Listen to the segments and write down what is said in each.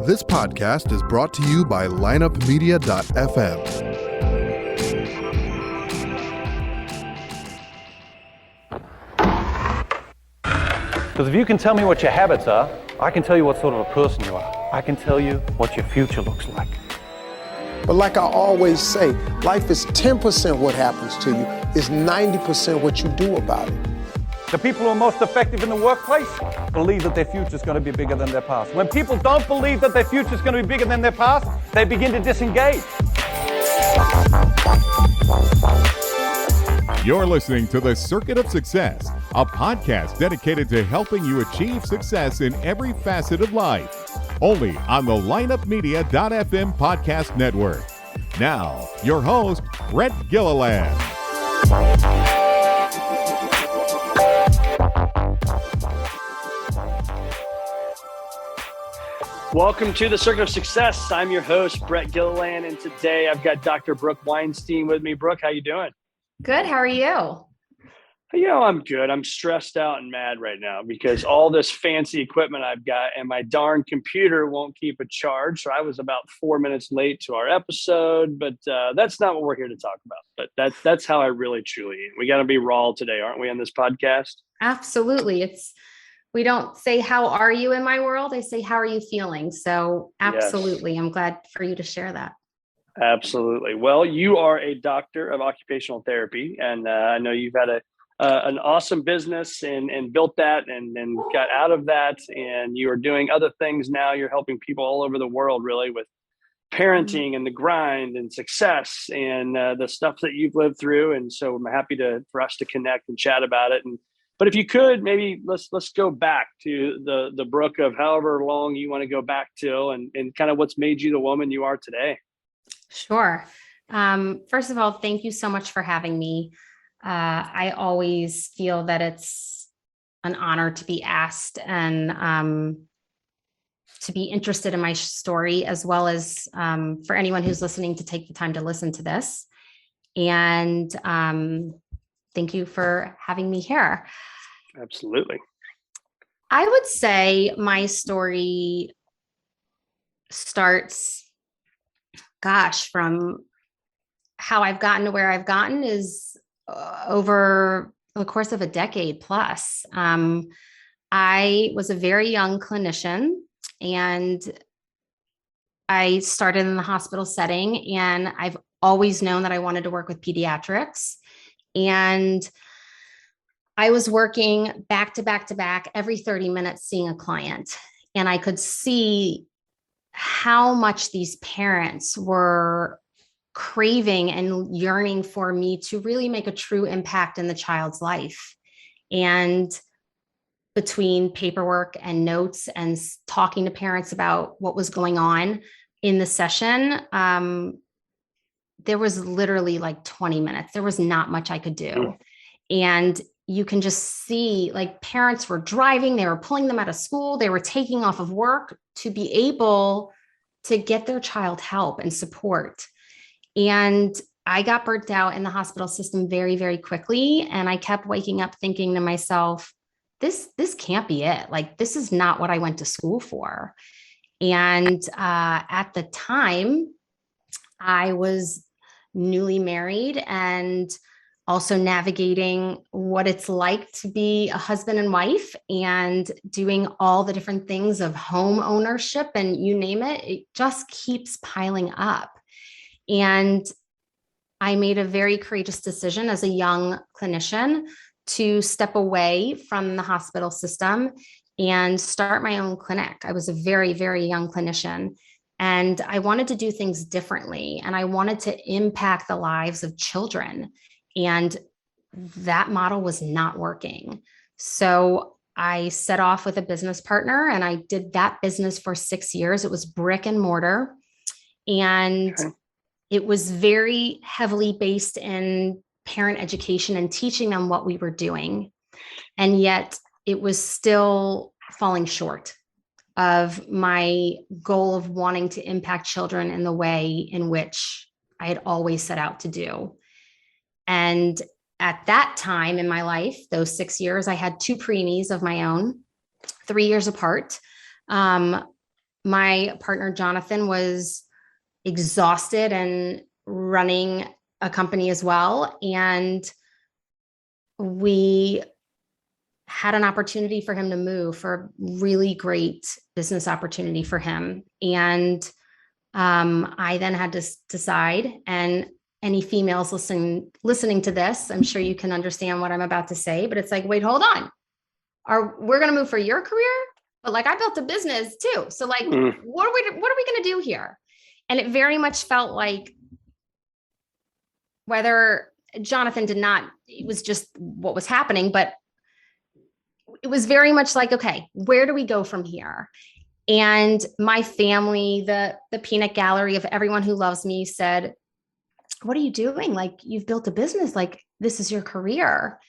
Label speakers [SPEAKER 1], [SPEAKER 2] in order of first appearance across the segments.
[SPEAKER 1] This podcast is brought to you by lineupmedia.fm.
[SPEAKER 2] Because if you can tell me what your habits are, I can tell you what sort of a person you are. I can tell you what your future looks like.
[SPEAKER 3] But like I always say, life is 10% what happens to you, it's 90% what you do about it.
[SPEAKER 2] The people who are most effective in the workplace believe that their future is going to be bigger than their past. When people don't believe that their future is going to be bigger than their past, they begin to disengage.
[SPEAKER 4] You're listening to The Circuit of Success, a podcast dedicated to helping you achieve success in every facet of life. Only on the lineupmedia.fm podcast network. Now, your host, Brett Gilliland.
[SPEAKER 5] Welcome to the Circuit of Success. I'm your host, Brett Gilliland, and today I've got Dr. Brooke Weinstein with me. Brooke, how you doing?
[SPEAKER 6] Good. How are you?
[SPEAKER 5] You know, I'm good. I'm stressed out and mad right now because all this fancy equipment I've got and my darn computer won't keep a charge. So I was about 4 minutes late to our episode, but that's not what we're here to talk about. But that's how I really truly am. We got to be raw today, aren't we, on this podcast?
[SPEAKER 6] Absolutely. We don't say, how are you in my world? I say, how are you feeling? So absolutely. Yes. I'm glad for you to share that.
[SPEAKER 5] Absolutely. Well, you are a doctor of occupational therapy, and I know you've had an awesome business and built that and got out of that. And you are doing other things now. You're helping people all over the world, really, with parenting and the grind and success and the stuff that you've lived through. And so I'm happy for us to connect and chat about it. But if you could, maybe let's go back to the Brooke of however long you want to go back to and kind of what's made you the woman you are today.
[SPEAKER 6] Sure. First of all, thank you so much for having me. I always feel that it's an honor to be asked and to be interested in my story, as well as for anyone who's listening to take the time to listen to this. And thank you for having me here.
[SPEAKER 5] Absolutely.
[SPEAKER 6] I would say my story starts, from how I've gotten to where I've gotten is over the course of a decade plus. I was a very young clinician, and I started in the hospital setting, and I've always known that I wanted to work with pediatrics. And I was working back to back to back every 30 minutes seeing a client. And I could see how much these parents were craving and yearning for me to really make a true impact in the child's life. And between paperwork and notes and talking to parents about what was going on in the session, there was literally like 20 minutes. There was not much I could do. And you can just see, like, parents were driving, they were pulling them out of school, they were taking off of work to be able to get their child help and support. And I got burnt out in the hospital system very, very quickly. And I kept waking up thinking to myself, this can't be it. Like, this is not what I went to school for. And at the time, I was newly married and also navigating what it's like to be a husband and wife and doing all the different things of home ownership and you name it, it just keeps piling up. And I made a very courageous decision as a young clinician to step away from the hospital system and start my own clinic. I was a very, very young clinician, and I wanted to do things differently, and I wanted to impact the lives of children. And that model was not working. So I set off with a business partner, and I did that business for 6 years. It was brick and mortar. And it was very heavily based in parent education and teaching them what we were doing. And yet it was still falling short of my goal of wanting to impact children in the way in which I had always set out to do. And at that time in my life, those 6 years, I had 2 preemies of my own, 3 years apart. my partner, Jonathan, was exhausted and running a company as well. And we had an opportunity for him to move, for a really great business opportunity for him. And I then had to decide, and any females listening to this, I'm sure you can understand what I'm about to say, but it's like, wait, hold on. We're going to move for your career? But like, I built a business too. So like, what are we going to do here? And it very much felt like, whether Jonathan did not, it was just what was happening, but it was very much like, okay, where do we go from here? And my family, the peanut gallery of everyone who loves me, said, what are you doing? Like, you've built a business, like this is your career.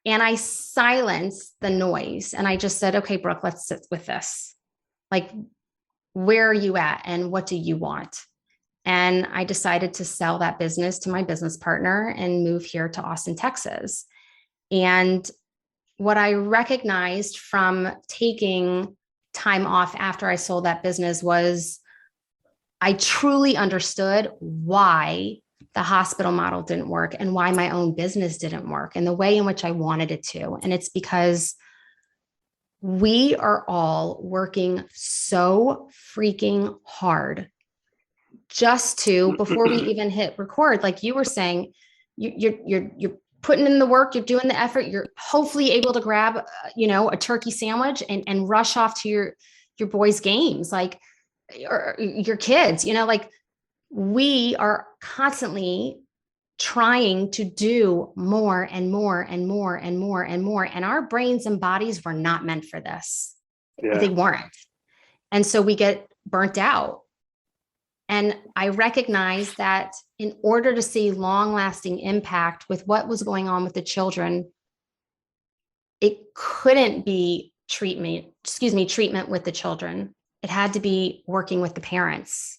[SPEAKER 6] And I silenced the noise and I just said, okay, Brooke, let's sit with this. Like, where are you at and what do you want? And I decided to sell that business to my business partner and move here to Austin, Texas. And what I recognized from taking time off after I sold that business was I truly understood why the hospital model didn't work and why my own business didn't work in the way in which I wanted it to. And it's because we are all working so freaking hard just to, before we even hit record, like you were saying, you're putting in the work, you're doing the effort, you're hopefully able to grab, a turkey sandwich and rush off to your boys' games, like, or your kids, like we are constantly trying to do more and more and more and more and more. And our brains and bodies were not meant for this. Yeah. They weren't. And so we get burnt out. And I recognize that in order to see long-lasting impact with what was going on with the children, it couldn't be treatment with the children. It had to be working with the parents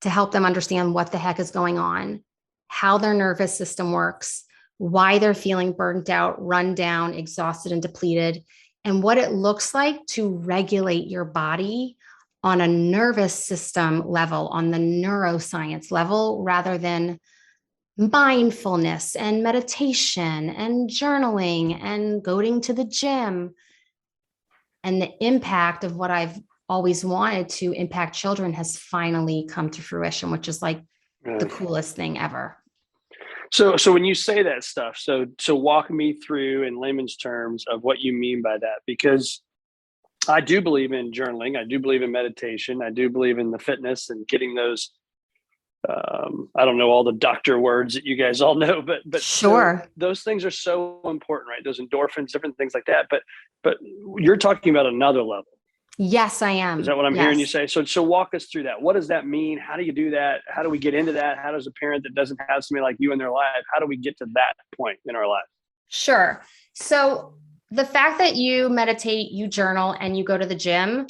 [SPEAKER 6] to help them understand what the heck is going on, how their nervous system works, why they're feeling burnt out, run down, exhausted, and depleted, and what it looks like to regulate your body on a nervous system level, on the neuroscience level, rather than mindfulness and meditation and journaling and going to the gym. And the impact of what I've always wanted to impact children has finally come to fruition, which is like the coolest thing ever.
[SPEAKER 5] So when you say that stuff, so walk me through in layman's terms of what you mean by that, because I do believe in journaling. I do believe in meditation. I do believe in the fitness and getting those, I don't know all the doctor words that you guys all know, but
[SPEAKER 6] sure.
[SPEAKER 5] So those things are so important, right? Those endorphins, different things like that. But you're talking about another level.
[SPEAKER 6] Yes, I am.
[SPEAKER 5] Is that what I'm hearing you say? So walk us through that. What does that mean? How do you do that? How do we get into that? How does a parent that doesn't have somebody like you in their life, how do we get to that point in our life?
[SPEAKER 6] Sure. So the fact that you meditate, you journal, and you go to the gym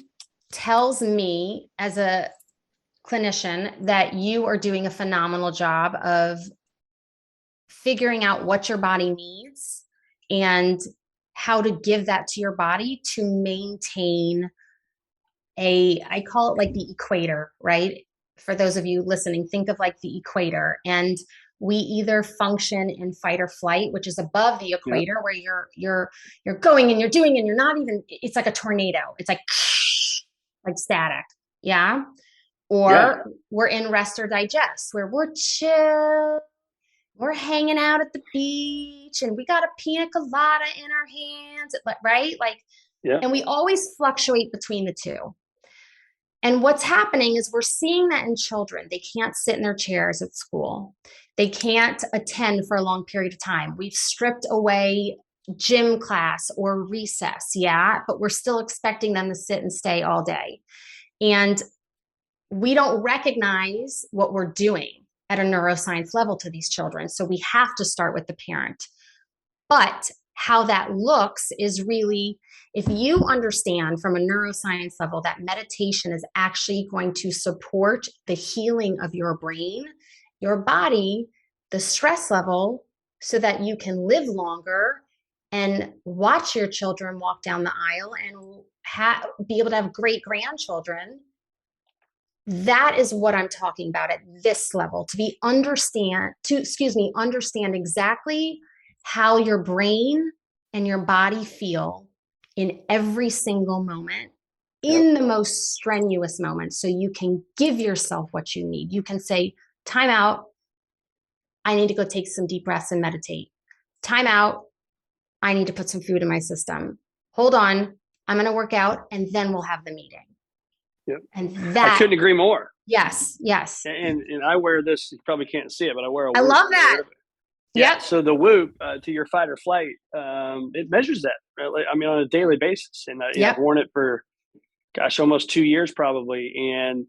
[SPEAKER 6] tells me as a clinician that you are doing a phenomenal job of figuring out what your body needs and how to give that to your body to maintain I call it like the equator, right? For those of you listening, think of like the equator, and we either function in fight or flight, which is above the equator, where you're going and you're doing, and you're not even, it's like a tornado. It's like static. Yeah. Or we're in rest or digest, where we're chill, we're hanging out at the beach and we got a pina colada in our hands, right? And we always fluctuate between the two. And what's happening is we're seeing that in children. They can't sit in their chairs at school. They can't attend for a long period of time. We've stripped away gym class or recess, but we're still expecting them to sit and stay all day. And we don't recognize what we're doing at a neuroscience level to these children. So we have to start with the parent. But how that looks is really, if you understand from a neuroscience level that meditation is actually going to support the healing of your brain, your body, the stress level, so that you can live longer and watch your children walk down the aisle and be able to have great grandchildren That is what I'm talking about at this level, understand exactly how your brain and your body feel in every single moment, in the most strenuous moments, so you can give yourself what you need. You can say, time out, I need to go take some deep breaths and meditate. Time out, I need to put some food in my system. Hold on, I'm going to work out, and then we'll have the meeting.
[SPEAKER 5] Yep.
[SPEAKER 6] And
[SPEAKER 5] I couldn't agree more.
[SPEAKER 6] Yes.
[SPEAKER 5] And I wear this, you probably can't see it, but I wear a Whoop.
[SPEAKER 6] I love that.
[SPEAKER 5] Yeah. Yep. So the Whoop, to your fight or flight, it measures that, right? I mean, on a daily basis. And I've worn it for, almost 2 years probably. And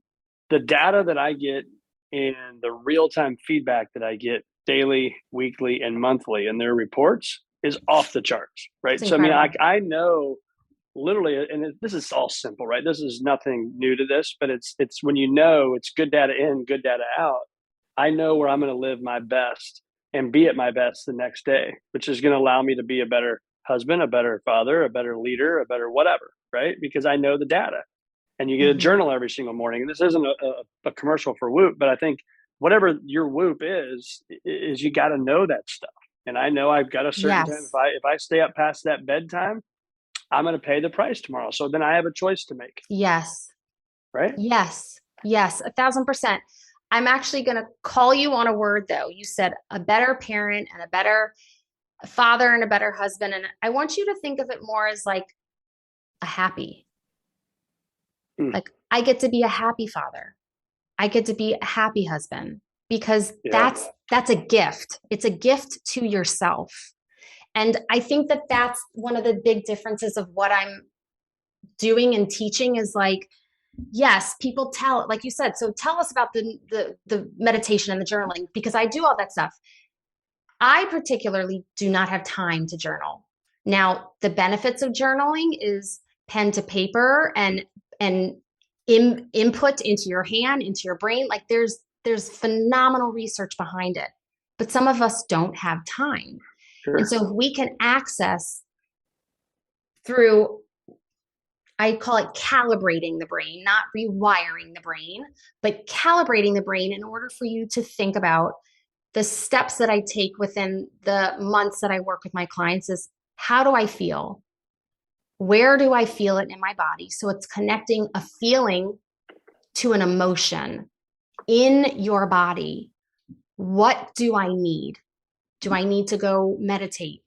[SPEAKER 5] the data that I get and the real-time feedback that I get daily, weekly, and monthly in their reports is off the charts, right? So, I mean, I know literally, and this is all simple, right? This is nothing new to this, but it's when it's good data in, good data out. I know where I'm going to live my best and be at my best the next day, which is going to allow me to be a better husband, a better father, a better leader, a better whatever, right? Because I know the data. And you get a journal every single morning. And this isn't a commercial for Whoop, but I think whatever your Whoop is you got to know that stuff. And I know I've got a certain time. If I stay up past that bedtime, I'm going to pay the price tomorrow. So then I have a choice to make.
[SPEAKER 6] Yes.
[SPEAKER 5] Right?
[SPEAKER 6] Yes. 1,000%. I'm actually going to call you on a word, though. You said a better parent and a better father and a better husband. And I want you to think of it more as like a happy. Like, I get to be a happy father. I get to be a happy husband, because that's a gift. It's a gift to yourself. And I think that that's one of the big differences of what I'm doing and teaching is like, yes, people tell, like you said, so tell us about the meditation and the journaling, because I do all that stuff. I particularly do not have time to journal. Now, the benefits of journaling is pen to paper and input into your hand, into your brain. Like there's phenomenal research behind it, but some of us don't have time. Sure. And so if we can access through, I call it calibrating the brain, not rewiring the brain, but calibrating the brain in order for you to think about the steps that I take within the months that I work with my clients is, how do I feel? Where do I feel it in my body? So it's connecting a feeling to an emotion in your body. What do I need? Do I need to go meditate?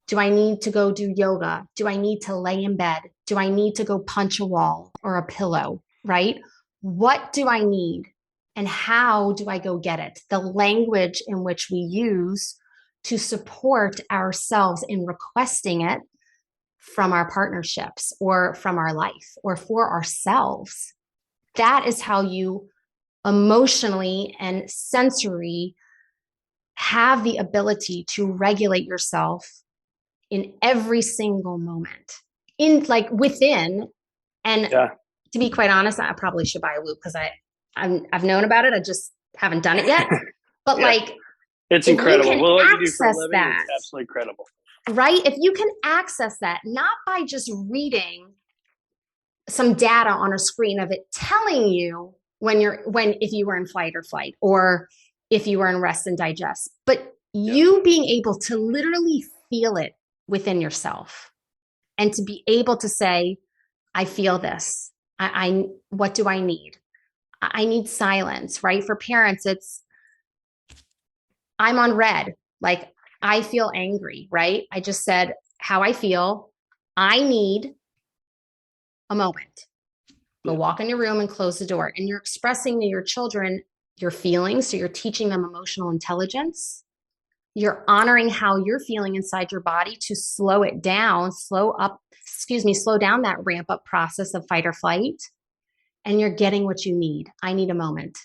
[SPEAKER 6] Do I need to go do yoga? Do I need to lay in bed? Do I need to go punch a wall or a pillow, right? What do I need? And how do I go get it? The language in which we use to support ourselves in requesting it from our partnerships or from our life or for ourselves. That is how you emotionally and sensory have the ability to regulate yourself in every single moment, in like within. And to be quite honest, I probably should buy a Whoop because I've known about it. I just haven't done it yet. But like,
[SPEAKER 5] it's incredible.
[SPEAKER 6] Well,
[SPEAKER 5] what you do for a living is absolutely incredible.
[SPEAKER 6] Right? If you can access that, not by just reading some data on a screen of it telling you if you were in fight or flight, or if you were in rest and digest, but you being able to literally feel it within yourself and to be able to say, I feel this. What do I need? I need silence, right? For parents, it's, I'm on red. Like, I feel angry, right? I just said how I feel. I need a moment. Go walk in your room and close the door. And you're expressing to your children your feelings. So you're teaching them emotional intelligence. You're honoring how you're feeling inside your body to slow it down, slow down that ramp up process of fight or flight. And you're getting what you need. I need a moment.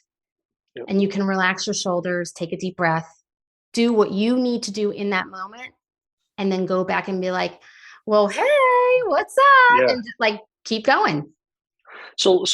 [SPEAKER 6] Yep. And you can relax your shoulders, take a deep breath, do what you need to do in that moment, and then go back and be like, well, hey, what's up? Yeah. And just like, keep going.
[SPEAKER 5] So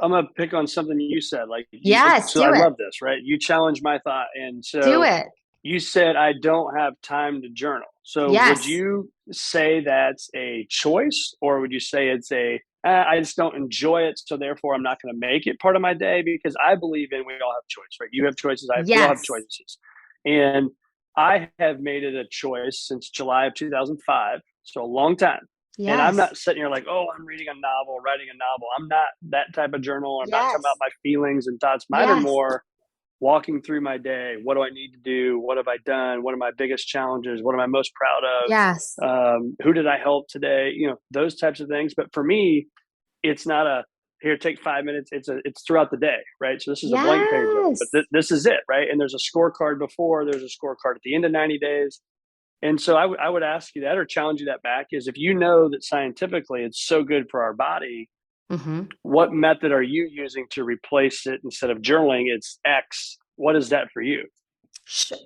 [SPEAKER 5] I'm going to pick on something you said. Like,
[SPEAKER 6] yes,
[SPEAKER 5] so I love this, right? You challenged my thought. And so
[SPEAKER 6] do it.
[SPEAKER 5] You said, I don't have time to journal. So would you say that's a choice, or would you say it's a I just don't enjoy it. So therefore I'm not going to make it part of my day, because I believe in, we all have choice, right? You have choices. We all have
[SPEAKER 6] Yes.
[SPEAKER 5] choices. And I have made it a choice since July of 2005. So a long time.
[SPEAKER 6] Yes.
[SPEAKER 5] And I'm not sitting here like, oh, I'm reading a novel, writing a novel. I'm not that type of journal. I'm not talking about my feelings and thoughts. Mine are more walking through my day. What do I need to do? What have I done? What are my biggest challenges? What am I most proud of?
[SPEAKER 6] Yes.
[SPEAKER 5] Who did I help today? Those types of things. But for me, it's not a, here, take 5 minutes. It's throughout the day, right? So this is a blank page of it, but this is it, right? And there's a scorecard before, there's a scorecard at the end of 90 days. And so I would ask you that, or challenge you that back, is if you know that scientifically it's so good for our body, what method are you using to replace it? Instead of journaling, it's X. What is that for you?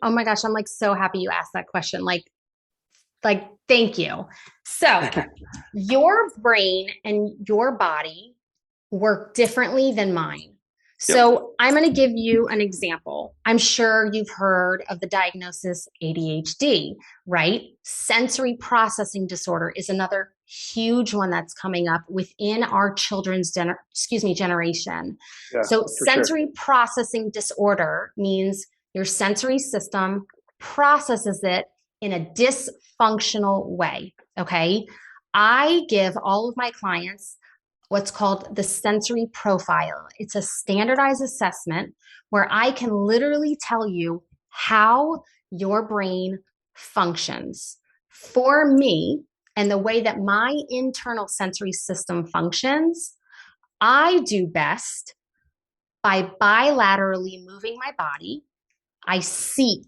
[SPEAKER 6] Oh my gosh, I'm like so happy you asked that question. Like thank you. So your brain and your body work differently than mine. So I'm going to give you an example. I'm sure you've heard of the diagnosis ADHD, right? Sensory processing disorder is another huge one that's coming up within our children's generation.
[SPEAKER 5] Yeah,
[SPEAKER 6] so sensory processing disorder means your sensory system processes it in a dysfunctional way. Okay. I give all of my clients what's called the sensory profile. It's a standardized assessment where I can literally tell you how your brain functions. For me, and the way that my internal sensory system functions, I do best by bilaterally moving my body. I seek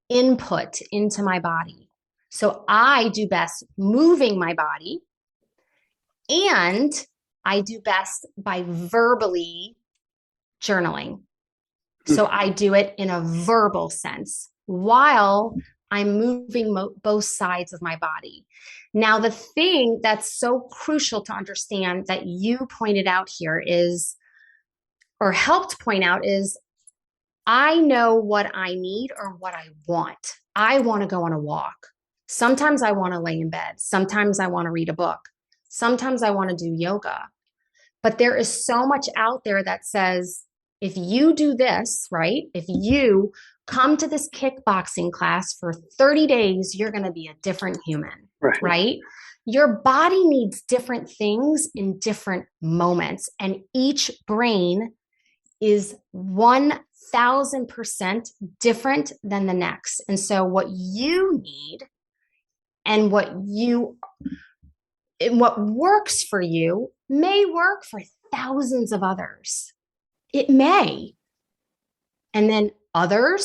[SPEAKER 6] input into my body. So I do best moving my body, and I do best by verbally journaling. So I do it in a verbal sense while I'm moving both sides of my body. Now, the thing that's so crucial to understand that you pointed out here is, or helped point out, is I know what I need or what I want. I want to go on a walk. Sometimes I want to lay in bed. Sometimes I want to read a book. Sometimes I want to do yoga. But there is so much out there that says, if you do this, right? If you come to this kickboxing class for 30 days, you're going to be a different human, right? Your body needs different things in different moments, and each brain is 1000% different than the next. And so what you need and what works for you may work for thousands of others. It may. And then other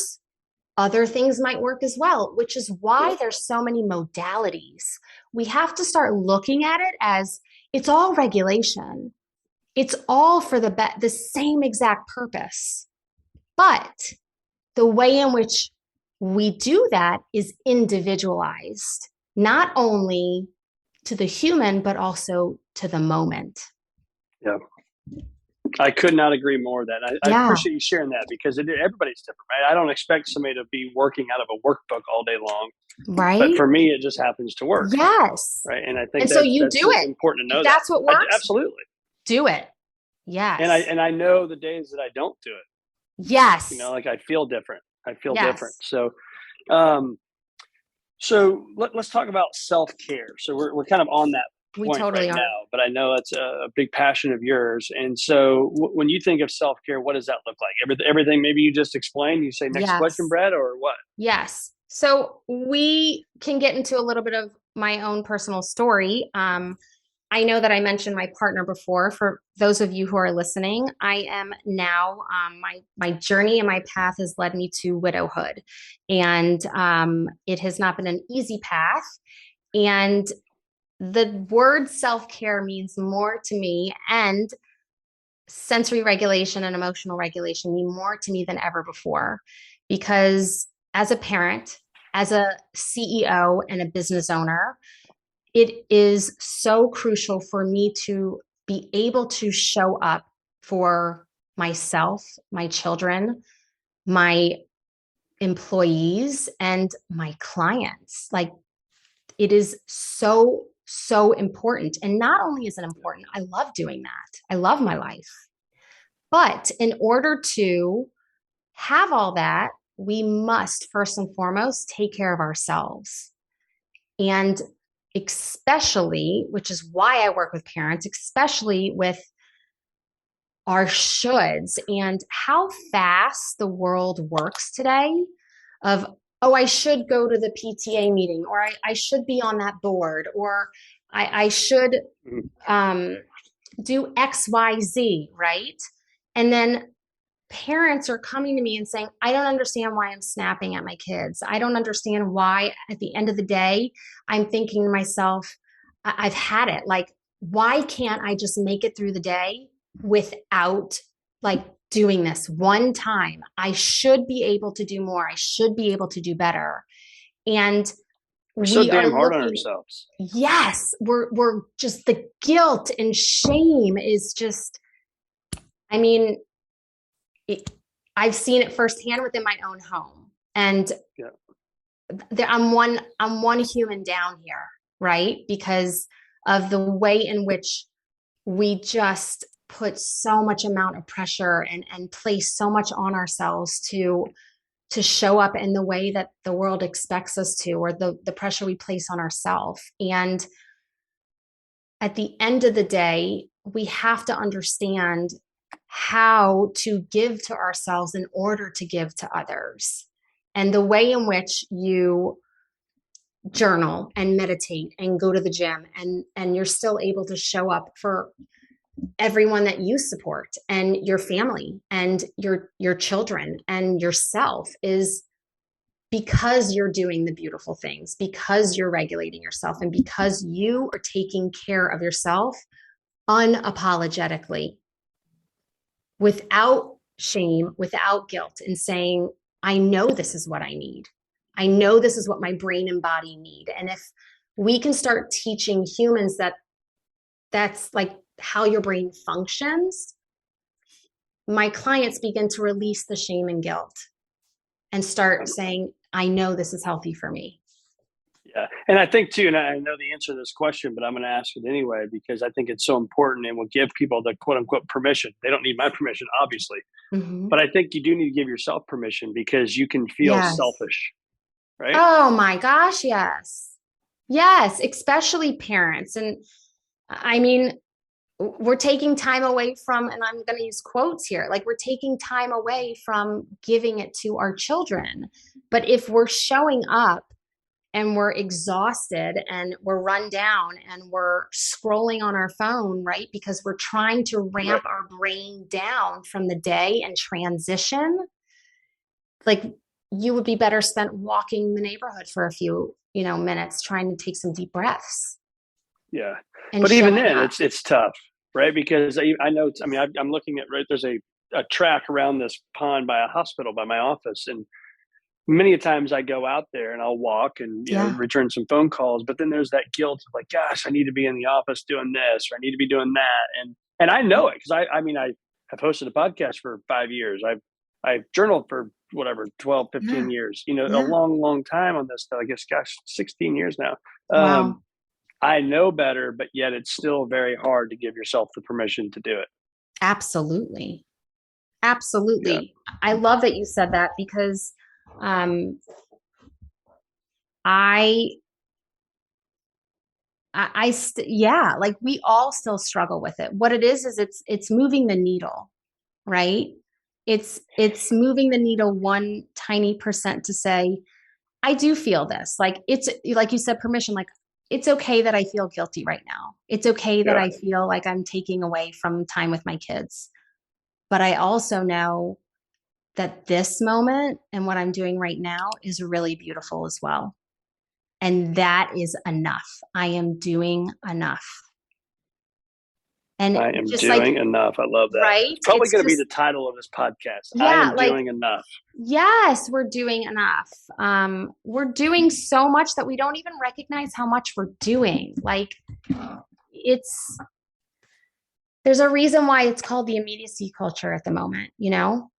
[SPEAKER 6] things might work as well, which is why there's so many modalities. We have to start looking at it as it's all regulation. It's all for the same exact purpose. But the way in which we do that is individualized, not only to the human, but also to the moment.
[SPEAKER 5] Yeah. I could not agree more with that. I appreciate you sharing that, because everybody's different, right? I don't expect somebody to be working out of a workbook all day long.
[SPEAKER 6] Right.
[SPEAKER 5] But for me, it just happens to work.
[SPEAKER 6] Yes.
[SPEAKER 5] Right. And I think
[SPEAKER 6] so you do it.
[SPEAKER 5] Important to know.
[SPEAKER 6] That's what works.
[SPEAKER 5] Absolutely.
[SPEAKER 6] Do it. Yes.
[SPEAKER 5] And I know the days that I don't do it.
[SPEAKER 6] Yes.
[SPEAKER 5] Like I feel different. Different. So, let's talk about self-care. So we're kind of on that point right now, but I know it's a big passion of yours. And so when you think of self-care, what does that look like? Everything maybe you just explained, you say next question, Brad, or what?
[SPEAKER 6] Yes. So we can get into a little bit of my own personal story. I know that I mentioned my partner before. For those of you who are listening, I am now, my journey and my path has led me to widowhood. And it has not been an easy path. And the word self-care means more to me, and sensory regulation and emotional regulation mean more to me than ever before. Because as a parent, as a CEO and a business owner, it is so crucial for me to be able to show up for myself, my children, my employees, and my clients. Like, it is so so important. And not only is it important, I love doing that. I love my life. But in order to have all that, we must first and foremost take care of ourselves. And especially, which is why I work with parents, especially with our shoulds and how fast the world works today of, oh, I should go to the PTA meeting, or I should be on that board, or I should do X, Y, Z, right? And then parents are coming to me and saying, I don't understand why I'm snapping at my kids. I don't understand why at the end of the day, I'm thinking to myself, I've had it. Like, why can't I just make it through the day without like doing this one time? I should be able to do more. I should be able to do better. And
[SPEAKER 5] we're so damn hard on ourselves.
[SPEAKER 6] Yes. We're just, the guilt and shame is just, I mean, I've seen it firsthand within my own home, and I'm one human down here, right? Because of the way in which we just put so much amount of pressure and place so much on ourselves to show up in the way that the world expects us to, or the pressure we place on ourselves. And at the end of the day, we have to understand how to give to ourselves in order to give to others. And the way in which you journal and meditate and go to the gym and you're still able to show up for everyone that you support and your family and your children and yourself is because you're doing the beautiful things, because you're regulating yourself, and because you are taking care of yourself unapologetically, without shame, without guilt, and saying, I know this is what I need. I know this is what my brain and body need. And if we can start teaching humans that that's like how your brain functions, my clients begin to release the shame and guilt and start saying, I know this is healthy for me.
[SPEAKER 5] Yeah. And I think too, and I know the answer to this question, but I'm going to ask it anyway, because I think it's so important and will give people the quote unquote permission. They don't need my permission, obviously, but I think you do need to give yourself permission, because you can feel selfish, right?
[SPEAKER 6] Oh my gosh. Yes. Yes. Especially parents. And I mean, we're taking time away from, and I'm going to use quotes here, like we're taking time away from giving it to our children. But if we're showing up and we're exhausted and we're run down and we're scrolling on our phone, right? Because we're trying to ramp our brain down from the day and transition. Like, you would be better spent walking the neighborhood for a few, minutes, trying to take some deep breaths.
[SPEAKER 5] Yeah. But even then it's tough, right? Because I know, I'm looking at, right, there's a track around this pond by a hospital by my office. And many times I go out there and I'll walk and return some phone calls, but then there's that guilt of like, gosh, I need to be in the office doing this, or I need to be doing that. And I know it, because I have hosted a podcast for 5 years. I've journaled for 12, 15 years, a long time on this stuff. I guess, 16 years now.
[SPEAKER 6] Wow.
[SPEAKER 5] I know better, but yet it's still very hard to give yourself the permission to do it.
[SPEAKER 6] Absolutely. Absolutely. Yeah. I love that you said that, because like we all still struggle with it. What it is it's moving the needle, right? It's moving the needle one tiny percent to say, I do feel this. Like, it's like you said, permission, like, it's okay that I feel guilty right now. It's okay that I feel like I'm taking away from time with my kids. But I also know that this moment and what I'm doing right now is really beautiful as well. And that is enough. I am doing enough. And
[SPEAKER 5] I am doing enough. I love that.
[SPEAKER 6] Right?
[SPEAKER 5] It's probably going to be the title of this podcast.
[SPEAKER 6] Yeah,
[SPEAKER 5] I am doing enough.
[SPEAKER 6] Yes, we're doing enough. We're doing so much that we don't even recognize how much we're doing. Like, there's a reason why it's called the immediacy culture at the moment,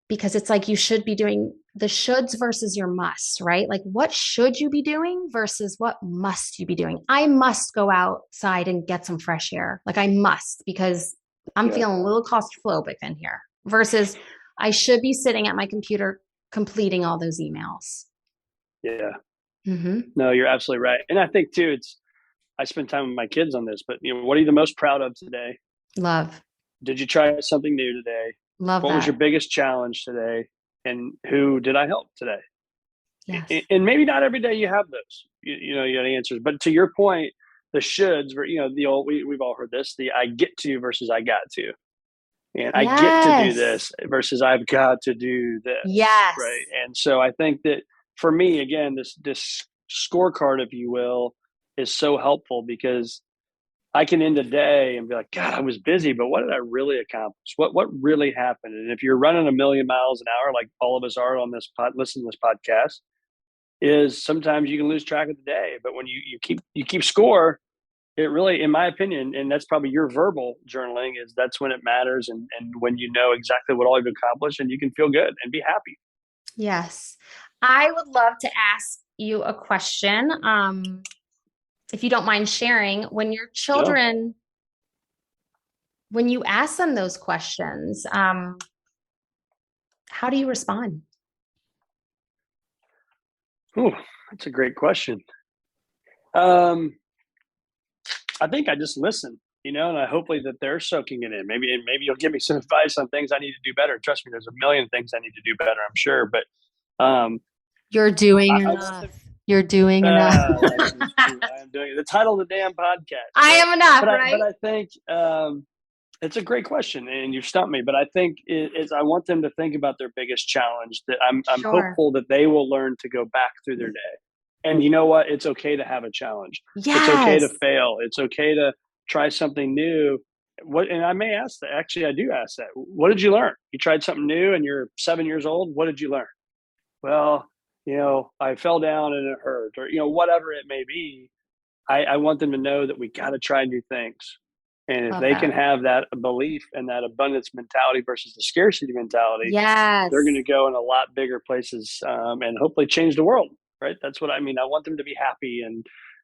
[SPEAKER 6] because it's like you should be doing the shoulds versus your musts, right? Like what should you be doing versus what must you be doing? I must go outside and get some fresh air. Like I must, because I'm feeling a little claustrophobic in here versus I should be sitting at my computer completing all those emails.
[SPEAKER 5] Yeah. No, you're absolutely right. And I think too, I spend time with my kids on this, but what are you the most proud of today?
[SPEAKER 6] Love.
[SPEAKER 5] Did you try something new today?
[SPEAKER 6] Love
[SPEAKER 5] what
[SPEAKER 6] that.
[SPEAKER 5] was your biggest challenge today? And who did I help today?
[SPEAKER 6] Yes.
[SPEAKER 5] And maybe not every day you have those, you got answers, but to your point, the shoulds, the old, we've all heard this, the I get to versus I got to. And I get to do this versus I've got to do this.
[SPEAKER 6] Yes.
[SPEAKER 5] Right. And so I think that for me, again, this scorecard, if you will, is so helpful because I can end the day and be like, God, I was busy, but what did I really accomplish? What really happened? And if you're running 1,000,000 miles an hour, like all of us are on this listening to this podcast, is sometimes you can lose track of the day. But when you keep score, it really, in my opinion, and that's probably your verbal journaling, is that's when it matters, and when you know exactly what all you've accomplished, and you can feel good and be happy.
[SPEAKER 6] Yes. I would love to ask you a question. If you don't mind sharing, when your children, when you ask them those questions, how do you respond?
[SPEAKER 5] Oh, that's a great question. I think I just listen, and I hopefully that they're soaking it in. Maybe you'll give me some advice on things I need to do better. Trust me, there's a million things I need to do better, I'm sure. But
[SPEAKER 6] you're doing enough. You're doing enough.
[SPEAKER 5] I am doing it. The title of the damn podcast.
[SPEAKER 6] I am enough,
[SPEAKER 5] but
[SPEAKER 6] right?
[SPEAKER 5] But I think it's a great question, and you've stumped me. But I think I want them to think about their biggest challenge. That I'm hopeful that they will learn to go back through their day. And you know what? It's okay to have a challenge.
[SPEAKER 6] Yes.
[SPEAKER 5] It's okay to fail. It's okay to try something new. And I may ask that. Actually, I do ask that. What did you learn? You tried something new and you're 7 years old. What did you learn? Well, I fell down and it hurt, or, whatever it may be. I want them to know that we got to try new things. And if they can have that belief and that abundance mentality versus the scarcity mentality, they're going to go in a lot bigger places and hopefully change the world. Right. That's what I mean. I want them to be happy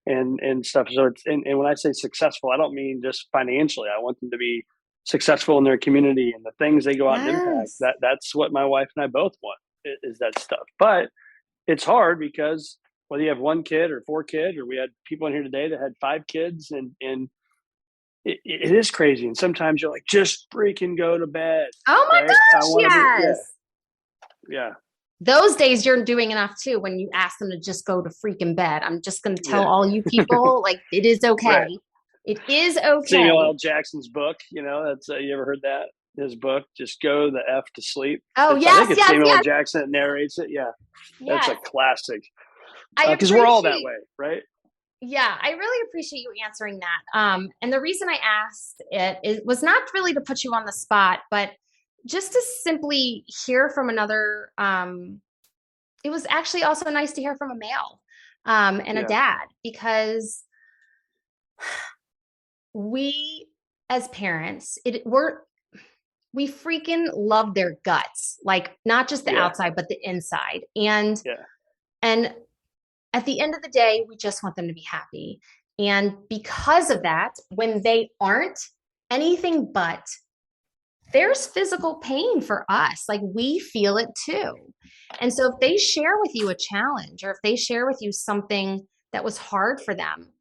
[SPEAKER 5] and stuff. So it's, and when I say successful, I don't mean just financially. I want them to be successful in their community and the things they go out and impact. That's what my wife and I both want, is that stuff. But it's hard because whether you have 1 kid or 4 kids, or we had people in here today that had 5 kids, and it is crazy. And sometimes you're like, just freaking go to bed.
[SPEAKER 6] Oh my gosh, yes.
[SPEAKER 5] Yeah.
[SPEAKER 6] Those days you're doing enough too when you ask them to just go to freaking bed. I'm just going to tell all you people, like, it is okay. Right. It is okay.
[SPEAKER 5] Samuel L. Jackson's book, that's you ever heard that? His book, Just Go the F to Sleep.
[SPEAKER 6] Oh, yes,
[SPEAKER 5] I think it's Samuel L. Jackson that narrates it. Yeah. That's a classic. Because we're all that way, right?
[SPEAKER 6] Yeah, I really appreciate you answering that. And the reason I asked it was not really to put you on the spot, but just to simply hear from another. It was actually also nice to hear from a male and a dad, because we as parents, we freaking love their guts, like not just the outside, but the inside. And at the end of the day, we just want them to be happy. And because of that, when they aren't anything but, there's physical pain for us. Like, we feel it too. And so if they share with you a challenge, or if they share with you something that was hard for them,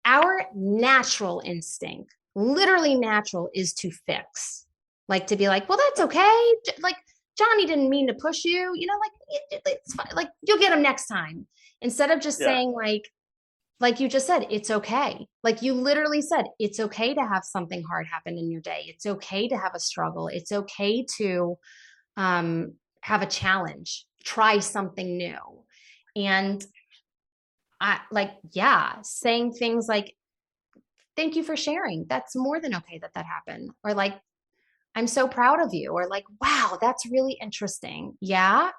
[SPEAKER 6] our natural instinct, literally natural, is to fix. Like, to be like, well, that's okay. Like, Johnny didn't mean to push you, it's fine. Like, you'll get him next time. Instead of just saying like you just said, it's okay. Like, you literally said, it's okay to have something hard happen in your day. It's okay to have a struggle. It's okay to have a challenge, try something new. And saying things like, thank you for sharing. That's more than okay that happened. Or like, I'm so proud of you. Or like, wow, that's really interesting. Yeah.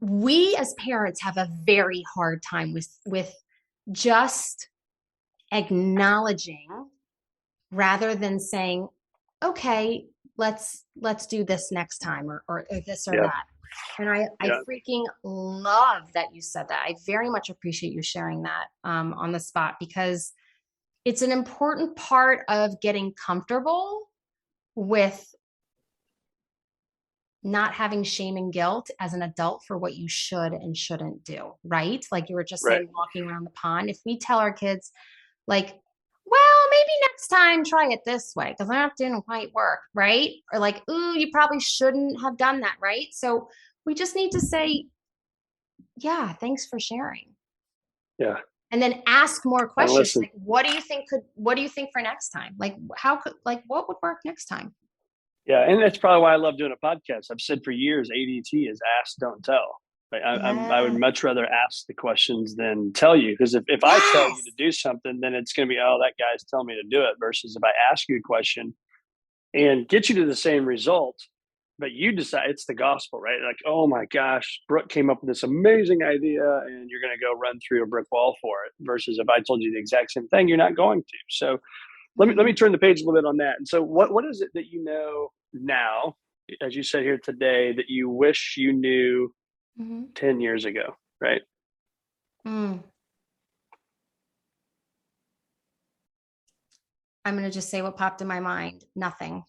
[SPEAKER 6] We as parents have a very hard time with just acknowledging, rather than saying, okay, let's do this next time, or this or that. And I
[SPEAKER 5] Yeah.
[SPEAKER 6] freaking love that you said that. I very much appreciate you sharing that on the spot, because it's an important part of getting comfortable with not having shame and guilt as an adult for what you should and shouldn't do, right? Like you were just
[SPEAKER 5] Right.
[SPEAKER 6] saying, walking around the pond. If we tell our kids, like, well, maybe next time try it this way because that didn't quite work, right? Or like, ooh, you probably shouldn't have done that, right? So we just need to say, yeah, thanks for sharing.
[SPEAKER 5] Yeah.
[SPEAKER 6] And then ask more
[SPEAKER 5] And
[SPEAKER 6] questions.
[SPEAKER 5] listen.
[SPEAKER 6] Like, what do you think for next time? Like, what would work next time?
[SPEAKER 5] Yeah, and that's probably why I love doing a podcast. I've said for years, ADT is ask, don't tell. Right? I would
[SPEAKER 6] Yeah.
[SPEAKER 5] much rather ask the questions than tell you, because if I tell you
[SPEAKER 6] Yes.
[SPEAKER 5] to do something, then it's going to be, oh, that guy's telling me to do it. Versus if I ask you a question and get you to the same result, but you decide it's the gospel, right? Like, oh my gosh, Brooke came up with this amazing idea, and you're going to go run through a brick wall for it. Versus if I told you the exact same thing, you're not going to. So let me turn the page a little bit on that. And so what is it that you know now, as you said here today, that you wish you knew
[SPEAKER 6] Mm-hmm.
[SPEAKER 5] 10 years ago, right?
[SPEAKER 6] Mm. I'm going to just say what popped in my mind. Nothing.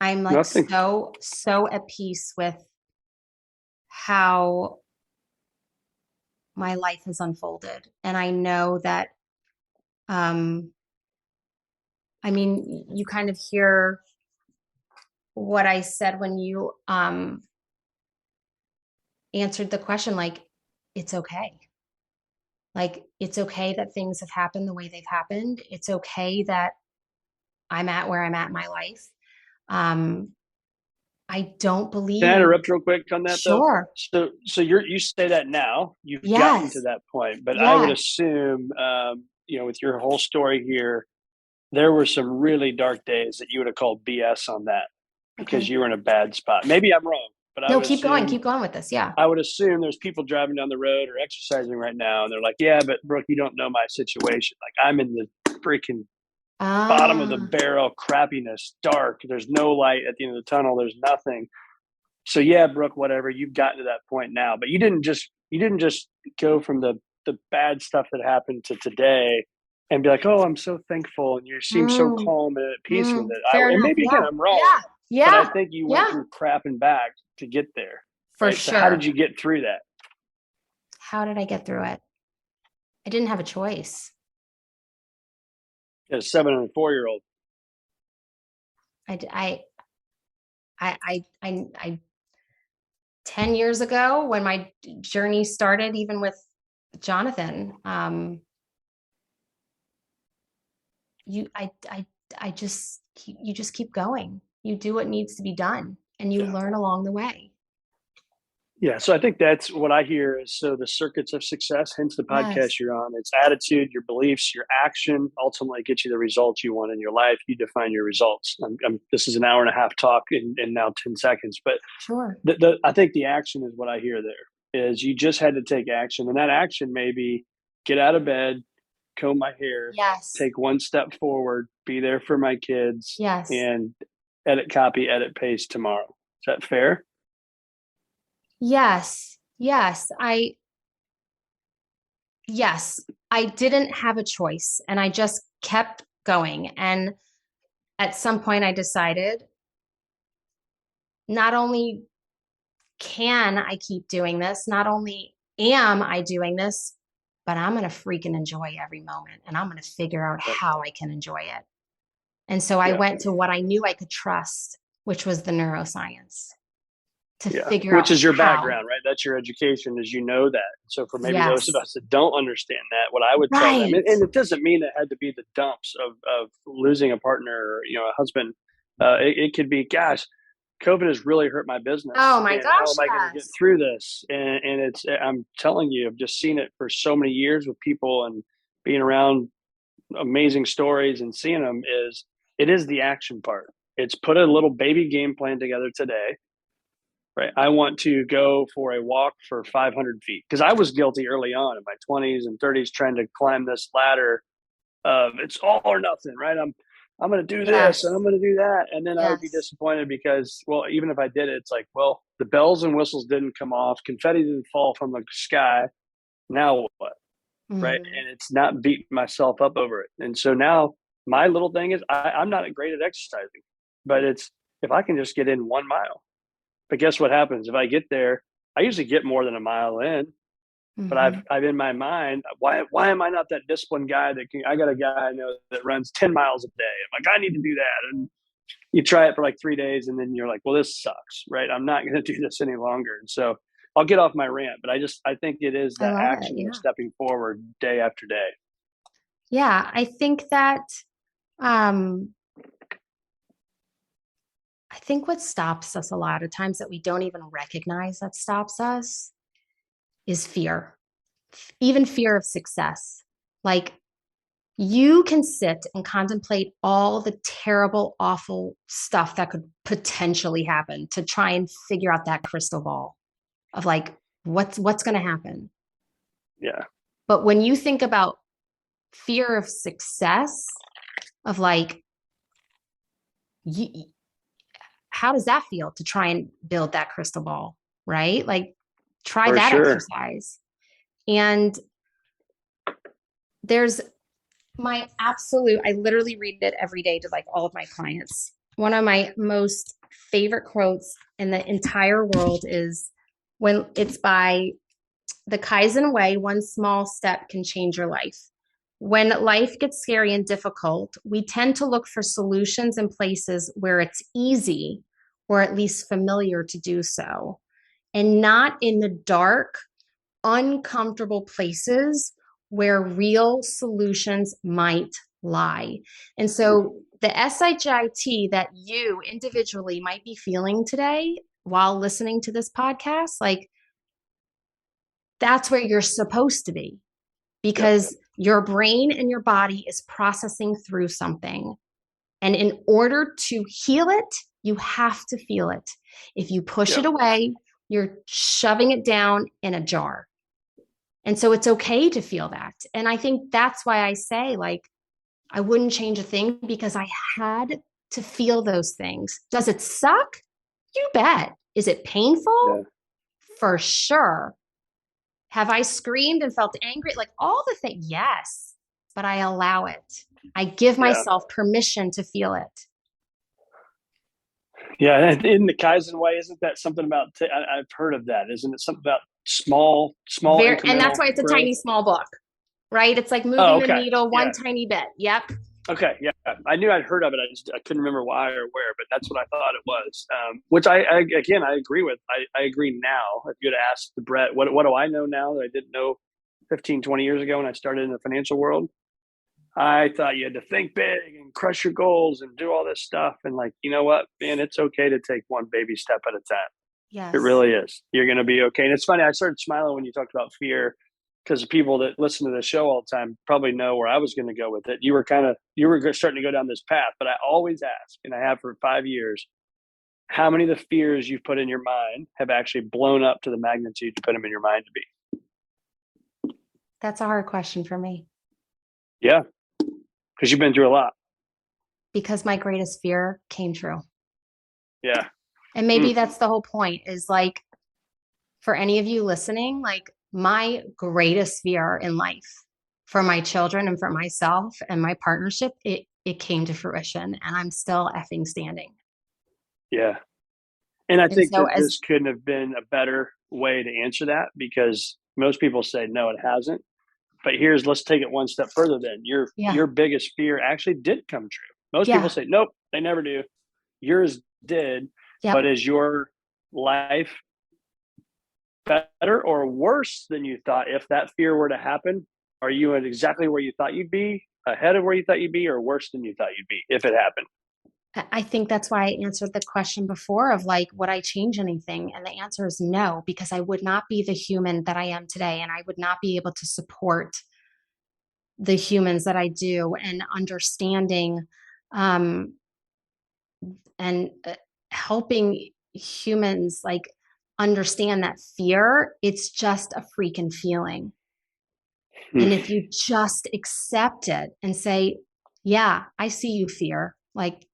[SPEAKER 6] I'm like
[SPEAKER 5] Nothing.
[SPEAKER 6] so at peace with how my life has unfolded. And I know that, I mean, you kind of hear what I said when you answered the question, like, it's okay. Like, it's okay that things have happened the way they've happened. It's okay that I'm at where I'm at in my life. I don't
[SPEAKER 5] Can I
[SPEAKER 6] believe.
[SPEAKER 5] interrupt real quick on that though?
[SPEAKER 6] Sure.
[SPEAKER 5] So you say that now you've gotten to
[SPEAKER 6] Yes.
[SPEAKER 5] that point, but I would
[SPEAKER 6] Yes.
[SPEAKER 5] assume, with your whole story here, there were some really dark days that you would have called BS on that because
[SPEAKER 6] Okay.
[SPEAKER 5] you were in a bad spot. Maybe I'm wrong, but
[SPEAKER 6] No, keep going. Keep going with this. Yeah.
[SPEAKER 5] I would assume there's people driving down the road or exercising right now, and they're like, "Yeah, but Brooke, you don't know my situation. Like, I'm in the freaking bottom of the
[SPEAKER 6] Ah.
[SPEAKER 5] barrel, crappiness, dark. There's no light at the end of the tunnel. There's nothing." So yeah, Brooke, whatever. You've gotten to that point now, but you didn't just go from the bad stuff that happened to today and be like, "Oh, I'm so thankful," and you seem so
[SPEAKER 6] Mm,
[SPEAKER 5] calm and at peace with it.
[SPEAKER 6] fair
[SPEAKER 5] And
[SPEAKER 6] enough.
[SPEAKER 5] maybe again,
[SPEAKER 6] Yeah.
[SPEAKER 5] I'm wrong,
[SPEAKER 6] Yeah.
[SPEAKER 5] but I
[SPEAKER 6] Yeah.
[SPEAKER 5] think you went
[SPEAKER 6] Yeah.
[SPEAKER 5] through crap and back to get there,
[SPEAKER 6] For
[SPEAKER 5] right? So how did
[SPEAKER 6] sure.
[SPEAKER 5] you get through that?
[SPEAKER 6] How did I get through it? I didn't have a choice.
[SPEAKER 5] As a 7 and 4-year-old.
[SPEAKER 6] I 10 years ago when my journey started, even with Jonathan, you just keep going. You do what needs to be done and you
[SPEAKER 5] Yeah.
[SPEAKER 6] learn along the way.
[SPEAKER 5] Yeah, so I think that's what I hear is, so the circuits of success, hence the podcast
[SPEAKER 6] Yes.
[SPEAKER 5] you're on. It's attitude, your beliefs, your action ultimately get you the results you want in your life. You define your results. This is an hour and a half talk in now 10 seconds, but
[SPEAKER 6] Sure.
[SPEAKER 5] I think the action is what I hear there is you just had to take action. And that action may be get out of bed, comb my hair,
[SPEAKER 6] Yes.
[SPEAKER 5] take one step forward, be there for my kids,
[SPEAKER 6] Yes.
[SPEAKER 5] and edit, copy, edit, paste tomorrow. Is that fair?
[SPEAKER 6] Yes. Yes. I didn't have a choice and I just kept going. And at some point I decided not only can I keep doing this, not only am I doing this, but I'm going to freaking enjoy every moment and I'm going to figure out how I can enjoy it. And so I
[SPEAKER 5] Yeah.
[SPEAKER 6] went to what I knew I could trust, which was the neuroscience, to
[SPEAKER 5] Yeah,
[SPEAKER 6] figure out
[SPEAKER 5] which is your
[SPEAKER 6] how.
[SPEAKER 5] background, right? That's your education, is you know that. So for maybe those of
[SPEAKER 6] Yes.
[SPEAKER 5] us that don't understand that, what I would tell them,
[SPEAKER 6] Right.
[SPEAKER 5] and it doesn't mean it had to be the dumps of losing a partner or a husband. It could be, gosh, COVID has really hurt my business.
[SPEAKER 6] Oh my
[SPEAKER 5] And
[SPEAKER 6] gosh,
[SPEAKER 5] how am I going to get
[SPEAKER 6] yes.
[SPEAKER 5] through this? And I'm telling you, I've just seen it for so many years with people and being around amazing stories and seeing them. It is the action part. It's put a little baby game plan together today. Right. I want to go for a walk for 500 feet because I was guilty early on in my 20s and 30s trying to climb this ladder of it's all or nothing. Right. I'm going to do
[SPEAKER 6] Yes.
[SPEAKER 5] this and I'm going to do that. And then I would be
[SPEAKER 6] Yes.
[SPEAKER 5] disappointed because, well, even if I did it, it's like, well, the bells and whistles didn't come off. Confetti didn't fall from the sky. Now what? Right.
[SPEAKER 6] Mhm.
[SPEAKER 5] And it's not beating myself up over it. And so now my little thing is I'm not great at exercising, but it's if I can just get in 1 mile. But guess what happens? If I get there, I usually get more than a mile in, but
[SPEAKER 6] Mhm.
[SPEAKER 5] I've in my mind, why am I not that disciplined guy that can, I got a guy I know that runs 10 miles a day. I'm like, I need to do that. And you try it for like 3 days and then you're like, well, this sucks, right? I'm not going to do this any longer. And so I'll get off my rant, but I think it is
[SPEAKER 6] I
[SPEAKER 5] that
[SPEAKER 6] love it.
[SPEAKER 5] action of
[SPEAKER 6] Yeah.
[SPEAKER 5] stepping forward day after day.
[SPEAKER 6] Yeah. Um, I think what stops us a lot of times that we don't even recognize that stops us is fear, even fear of success. Like you can sit and contemplate all the terrible, awful stuff that could potentially happen to try and figure out that crystal ball of like, what's going to happen.
[SPEAKER 5] Yeah.
[SPEAKER 6] But when you think about fear of success, of like, how does that feel to try and build that crystal ball, right? Like, try
[SPEAKER 5] For
[SPEAKER 6] that
[SPEAKER 5] sure.
[SPEAKER 6] exercise. And there's my absolute, I literally read it every day to like all of my clients. One of my most favorite quotes in the entire world is when it's by the Kaizen Way, one small step can change your life. When life gets scary and difficult, we tend to look for solutions in places where it's easy or at least familiar to do so, and not in the dark, uncomfortable places where real solutions might lie. And so the SHIT that you individually might be feeling today while listening to this podcast, like that's where you're supposed to be because your brain and your body is processing through something. And in order to heal it, you have to feel it. If you push it away, you're shoving it down in a jar. And so it's okay to feel that. And I think that's why I say, like, I wouldn't change a thing because I had to feel those things. Does it suck? You bet. Is it painful? For sure. Have I screamed and felt angry? Like all the things? Yes, but I allow it. I give myself permission to feel it.
[SPEAKER 5] Yeah, in the Kaizen way, isn't that something about? I've heard of that. Isn't it something about small
[SPEAKER 6] And that's
[SPEAKER 5] incremental
[SPEAKER 6] why it's a
[SPEAKER 5] growth?
[SPEAKER 6] tiny, small book, right? It's like moving the needle one
[SPEAKER 5] Yeah.
[SPEAKER 6] tiny bit. Yep.
[SPEAKER 5] Okay, yeah, I knew I'd heard of it. I couldn't remember why or where, but that's what I thought it was. Which I agree with. I agree now. If you'd asked Brett, what do I know now that I didn't know 15, 20 years ago when I started in the financial world? I thought you had to think big and crush your goals and do all this stuff. And like, you know what, man, it's okay to take one baby step at a time.
[SPEAKER 6] Yes.
[SPEAKER 5] It really is. You're going to be okay. And it's funny. I started smiling when you talked about fear because the people that listen to the show all the time probably know where I was going to go with it. You were starting to go down this path, but I always ask, and I have for 5 years, how many of the fears you've put in your mind have actually blown up to the magnitude you put them in your mind to be?
[SPEAKER 6] That's a hard question for me.
[SPEAKER 5] Yeah. Because you've been through a lot.
[SPEAKER 6] Because my greatest fear came true.
[SPEAKER 5] Yeah.
[SPEAKER 6] And maybe that's the whole point is like, for any of you listening, like my greatest fear in life for my children and for myself and my partnership, it came to fruition and I'm still effing standing.
[SPEAKER 5] Yeah. And I think
[SPEAKER 6] so
[SPEAKER 5] that this couldn't have been a better way to answer that because most people say, no, it hasn't. But let's take it one step further then. Your biggest fear actually did come true. Most people say, nope, they never do. Yours did.
[SPEAKER 6] Yep.
[SPEAKER 5] But is your life better or worse than you thought? If that fear were to happen, are you at exactly where you thought you'd be, ahead of where you thought you'd be, or worse than you thought you'd be if it happened?
[SPEAKER 6] I think that's why I answered the question before of like, would I change anything? And the answer is no, because I would not be the human that I am today. And I would not be able to support the humans that I do and understanding and helping humans like understand that fear, it's just a freaking feeling. And if you just accept it and say, yeah, I see you, fear. Like,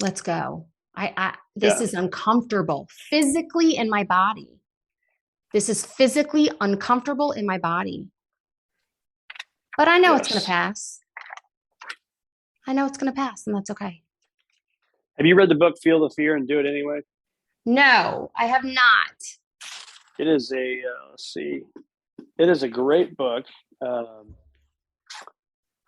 [SPEAKER 6] let's go. This is uncomfortable physically in my body. This is physically uncomfortable in my body. But I know it's going to pass. I know it's going to pass, and that's okay.
[SPEAKER 5] Have you read the book Feel the Fear and Do It Anyway?
[SPEAKER 6] No, I have not.
[SPEAKER 5] It is let's see. It is a great book.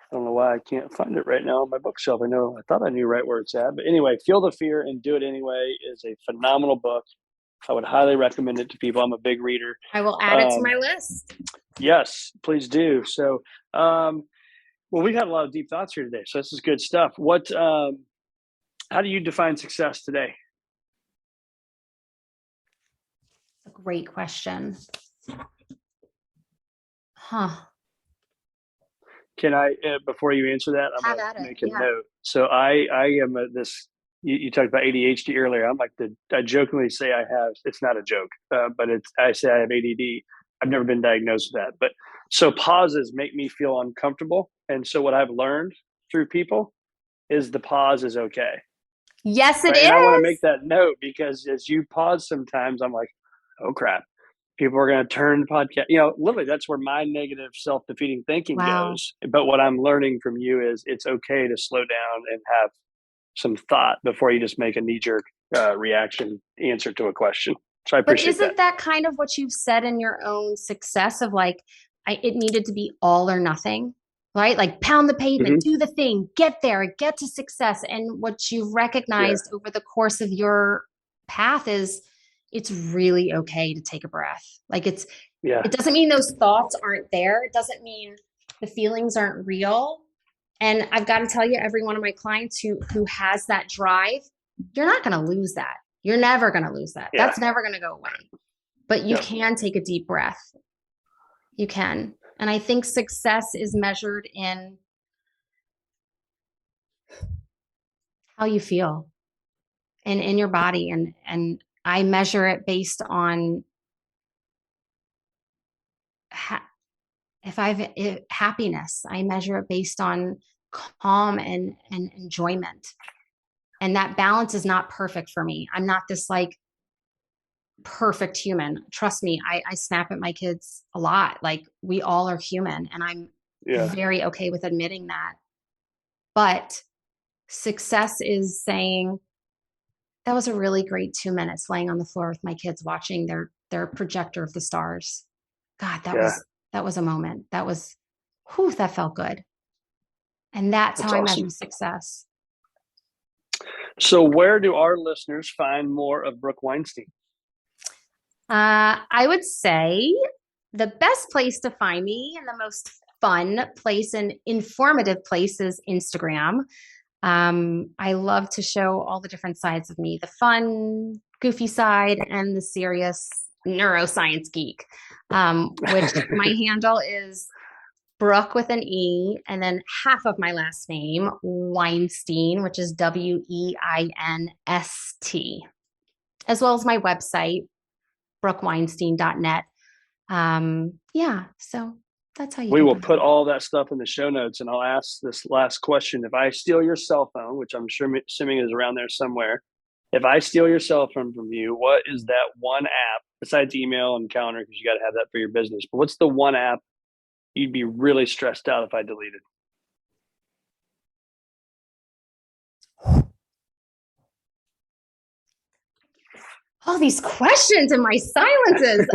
[SPEAKER 5] I don't know why I can't find it right now on my bookshelf. I thought I knew right where it's at. But anyway, Feel the Fear and Do It Anyway is a phenomenal book. I would highly recommend it to people. I'm a big reader.
[SPEAKER 6] I will add it to my list.
[SPEAKER 5] Yes, please do. So, well, we've had a lot of deep thoughts here today. So this is good stuff. How do you define success today?
[SPEAKER 6] A great question.
[SPEAKER 5] Can I, before you answer that, I'm going to make a note. So I am you talked about ADHD earlier. I'm like I jokingly say it's not a joke, but I say I have ADD. I've never been diagnosed with that. But so pauses make me feel uncomfortable. And so what I've learned through people is the pause is okay.
[SPEAKER 6] Yes, it
[SPEAKER 5] right?
[SPEAKER 6] is.
[SPEAKER 5] And I want to make that note because as you pause sometimes, I'm like, oh crap. People are going to turn the podcast. Literally, that's where my negative self-defeating thinking goes. But what I'm learning from you is it's okay to slow down and have some thought before you just make a knee-jerk reaction answer to a question. So I appreciate that.
[SPEAKER 6] But isn't that kind of what you've said in your own success of like, it needed to be all or nothing, right? Like pound the pavement, do the thing, get there, get to success. And what you've recognized over the course of your path is it's really okay to take a breath. Like it doesn't mean those thoughts aren't there. It doesn't mean the feelings aren't real. And I've got to tell you, every one of my clients who has that drive, you're not going to lose that. You're never going to lose that. Yeah. That's never going to go away. But you can take a deep breath. You can. And I think success is measured in how you feel and in your body. And I measure it based on happiness. I measure it based on calm and enjoyment. And that balance is not perfect for me. I'm not this like perfect human. Trust me, I snap at my kids a lot. Like we all are human, and I'm very okay with admitting that. But success is saying, that was a really great 2 minutes laying on the floor with my kids watching their projector of the stars. God, that was a moment. That felt good. And that's how awesome. I measure success.
[SPEAKER 5] So where do our listeners find more of Brooke Weinstein?
[SPEAKER 6] I would say the best place to find me and the most fun place and informative place is Instagram. I love to show all the different sides of me, the fun, goofy side and the serious neuroscience geek, which my handle is Brooke with an E, and then half of my last name, Weinstein, which is WEINST, as well as my website, brookeweinstein.net. So that's how you
[SPEAKER 5] We will put all that stuff in the show notes, and I'll ask this last question. If I steal your cell phone, which I'm sure assuming is around there somewhere, if I steal your cell phone from you, what is that one app besides email and calendar, because you got to have that for your business, but what's the one app you'd be really stressed out if I deleted?
[SPEAKER 6] All these questions and my silences.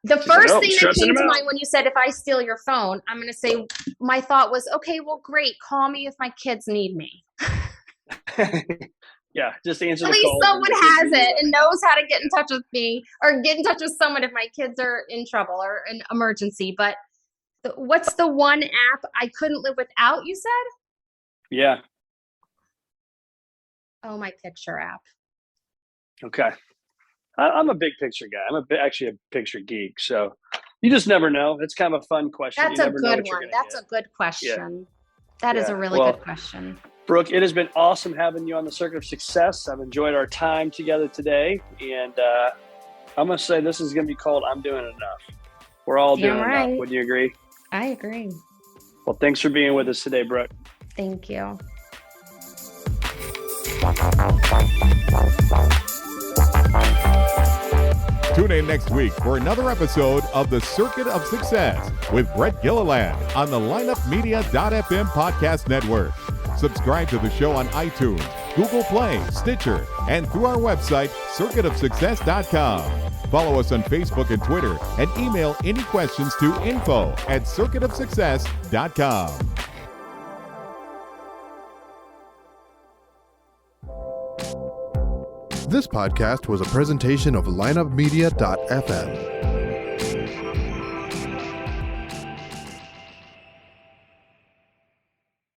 [SPEAKER 6] The first thing that came to mind when you said, if I steal your phone, I'm going to say, my thought was, okay, well, great. Call me if my kids need me.
[SPEAKER 5] Yeah, just answer
[SPEAKER 6] At
[SPEAKER 5] the
[SPEAKER 6] least
[SPEAKER 5] call.
[SPEAKER 6] someone has it and knows how to get in touch with me or get in touch with someone if my kids are in trouble or an emergency. But what's the one app I couldn't live without, you said?
[SPEAKER 5] Yeah.
[SPEAKER 6] Oh, my picture app.
[SPEAKER 5] Okay. I'm a big picture guy. I'm actually a picture geek. So you just never know. It's kind of a fun question.
[SPEAKER 6] That's a good one. That's a good question. That is a really good question.
[SPEAKER 5] Brooke, it has been awesome having you on the Circuit of Success. I've enjoyed our time together today. And I'm going to say this is going to be called I'm Doing Enough. We're all doing enough. Wouldn't you agree?
[SPEAKER 6] I agree.
[SPEAKER 5] Well, thanks for being with us today, Brooke.
[SPEAKER 6] Thank you.
[SPEAKER 4] Tune in next week for another episode of The Circuit of Success with Brett Gilliland on the lineupmedia.fm podcast network. Subscribe to the show on iTunes, Google Play, Stitcher, and through our website, circuitofsuccess.com. Follow us on Facebook and Twitter, and email any questions to info@circuitofsuccess.com.
[SPEAKER 1] This podcast was a presentation of lineupmedia.fm.